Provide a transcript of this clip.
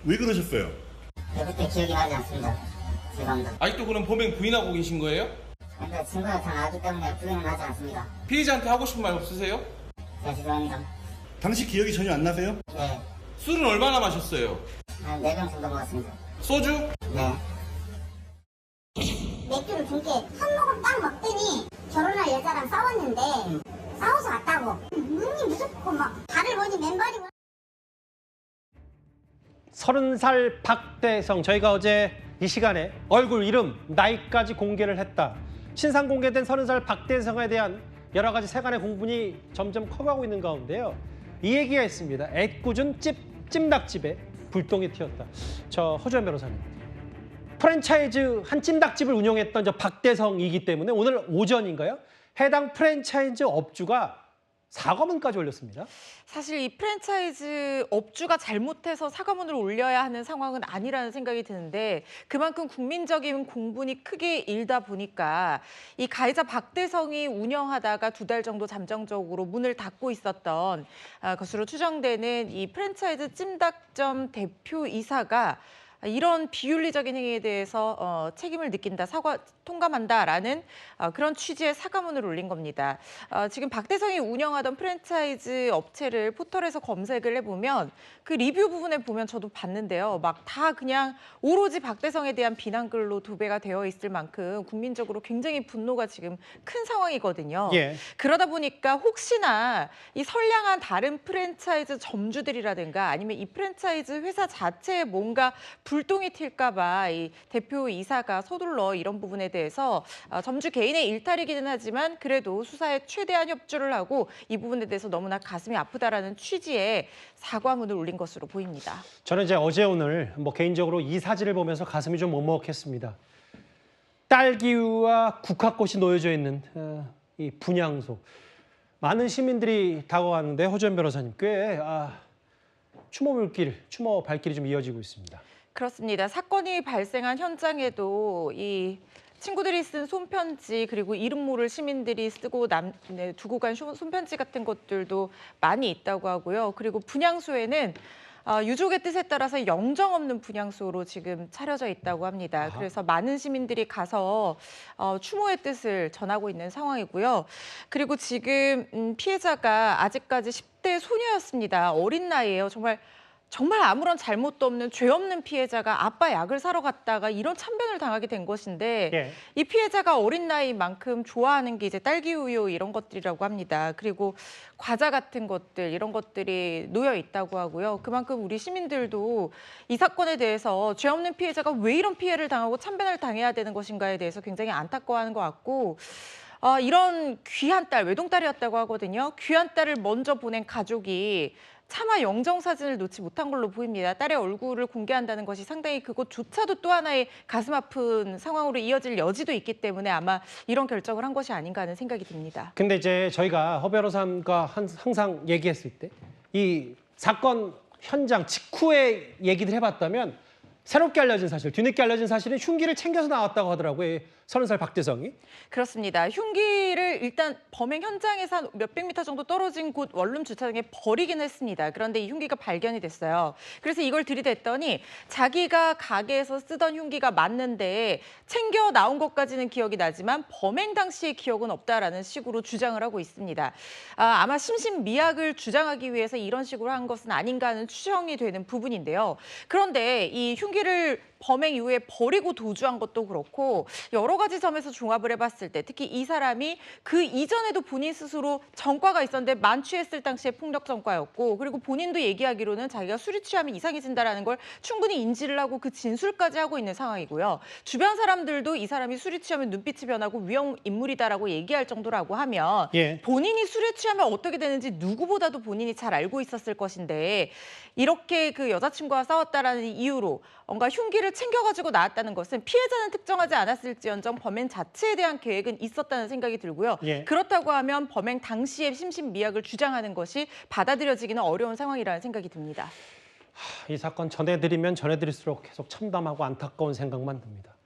왜 그러셨어요? 그때 기억이 나지 않습니다. 죄송합니다. 아직도 그럼 범행 부인하고 계신 거예요? 근데 친구가 다 나왔기 때문에 부인은 하지 않습니다. 피해자한테 하고 싶은 말 없으세요? 네, 죄송합니다. 당시 기억이 전혀 안 나세요? 네, 술은 얼마나 마셨어요? 한 4병 정도 먹었습니다. 소주? 네. 맥주를 준 게 한 모금 딱 먹더니 결혼할 여자랑 싸웠는데 싸워서 왔다고 눈이 무섭고 막 발을 보니 맨발이고 30살 박대성, 저희가 어제 이 시간에 얼굴, 이름, 나이까지 공개를 했다. 신상 공개된 30살 박대성에 대한 여러 가지 세간의 공분이 점점 커가고 있는 가운데요. 이 얘기가 있습니다. 애꿎은 찜닭집에 불똥이 튀었다. 저 허주연 변호사님, 프랜차이즈 한 찜닭집을 운영했던 저 박대성이기 때문에 오늘 오전인가요? 해당 프랜차이즈 업주가 사과문까지 올렸습니다. 사실 이 프랜차이즈 업주가 잘못해서 사과문을 올려야 하는 상황은 아니라는 생각이 드는데 그만큼 국민적인 공분이 크게 일다 보니까 이 가해자 박대성이 운영하다가 2달 정도 잠정적으로 문을 닫고 있었던 것으로 추정되는 이 프랜차이즈 찜닭점 대표이사가 이런 비윤리적인 행위에 대해서 책임을 느낀다, 통감한다라는 그런 취지의 사과문을 올린 겁니다. 지금 박대성이 운영하던 프랜차이즈 업체를 포털에서 검색을 해보면 그 리뷰 부분에 보면 저도 봤는데요. 막 다 그냥 오로지 박대성에 대한 비난글로 도배가 되어 있을 만큼 국민적으로 굉장히 분노가 지금 큰 상황이거든요. 예. 그러다 보니까 혹시나 이 선량한 다른 프랜차이즈 점주들이라든가 아니면 이 프랜차이즈 회사 자체에 뭔가 불똥이 튈까 봐 이 대표이사가 서둘러 이런 부분에 대해서 점주 개인의 일탈이기는 하지만 그래도 수사에 최대한 협조를 하고 이 부분에 대해서 너무나 가슴이 아프다라는 취지의 사과문을 올린 것으로 보입니다. 저는 이제 어제 오늘 개인적으로 이 사진을 보면서 가슴이 좀 먹먹했습니다. 딸기우와 국화꽃이 놓여져 있는 이 분향소. 많은 시민들이 다가왔는데 허주연 변호사님, 꽤 추모 발길이 좀 이어지고 있습니다. 그렇습니다. 사건이 발생한 현장에도 이 친구들이 쓴 손편지 그리고 이름 모를 시민들이 쓰고 두고 간 손편지 같은 것들도 많이 있다고 하고요. 그리고 분향소에는 유족의 뜻에 따라서 영정 없는 분향소로 지금 차려져 있다고 합니다. 아하. 그래서 많은 시민들이 가서 추모의 뜻을 전하고 있는 상황이고요. 그리고 지금 피해자가 아직까지 10대 소녀였습니다. 어린 나이에요. 정말 아무런 잘못도 없는 죄 없는 피해자가 아빠 약을 사러 갔다가 이런 참변을 당하게 된 것인데 예. 이 피해자가 어린 나이만큼 좋아하는 게 이제 딸기 우유 이런 것들이라고 합니다. 그리고 과자 같은 것들 이런 것들이 놓여 있다고 하고요. 그만큼 우리 시민들도 이 사건에 대해서 죄 없는 피해자가 왜 이런 피해를 당하고 참변을 당해야 되는 것인가에 대해서 굉장히 안타까워하는 것 같고 이런 귀한 딸, 외동딸이었다고 하거든요. 귀한 딸을 먼저 보낸 가족이 차마 영정 사진을 놓지 못한 걸로 보입니다. 딸의 얼굴을 공개한다는 것이 상당히 그것조차도 또 하나의 가슴 아픈 상황으로 이어질 여지도 있기 때문에 아마 이런 결정을 한 것이 아닌가 하는 생각이 듭니다. 근데 이제 저희가 허 변호사님과 항상 얘기했을 때 이 사건 현장 직후에 얘기를 해봤다면 새롭게 알려진 사실, 뒤늦게 알려진 사실은 흉기를 챙겨서 나왔다고 하더라고요. 30살 박대성이. 그렇습니다. 흉기를 일단 범행 현장에서 한 몇백 미터 정도 떨어진 곳 원룸 주차장에 버리긴 했습니다. 그런데 이 흉기가 발견이 됐어요. 그래서 이걸 들이댔더니 자기가 가게에서 쓰던 흉기가 맞는데 챙겨 나온 것까지는 기억이 나지만 범행 당시의 기억은 없다라는 식으로 주장을 하고 있습니다. 아마 심신미약을 주장하기 위해서 이런 식으로 한 것은 아닌가 하는 추정이 되는 부분인데요. 그런데 이 흉기를 범행 이후에 버리고 도주한 것도 그렇고 여러 가지 점에서 종합을 해봤을 때 특히 이 사람이 그 이전에도 본인 스스로 전과가 있었는데 만취했을 당시에 폭력 전과였고 그리고 본인도 얘기하기로는 자기가 술이 취하면 이상해진다라는 걸 충분히 인지를 하고 그 진술까지 하고 있는 상황이고요. 주변 사람들도 이 사람이 술이 취하면 눈빛이 변하고 위험 인물이다라고 얘기할 정도라고 하면 예. 본인이 술에 취하면 어떻게 되는지 누구보다도 본인이 잘 알고 있었을 것인데 이렇게 그 여자친구와 싸웠다라는 이유로 뭔가 흉기를 챙겨가지고 나왔다는 것은 피해자는 특정하지 않았을지언정 범행 자체에 대한 계획은 있었다는 생각이 들고요. 예. 그렇다고 하면 범행 당시의 심신미약을 주장하는 것이 받아들여지기는 어려운 상황이라는 생각이 듭니다. 이 사건 전해드리면 전해드릴수록 계속 참담하고 안타까운 생각만 듭니다.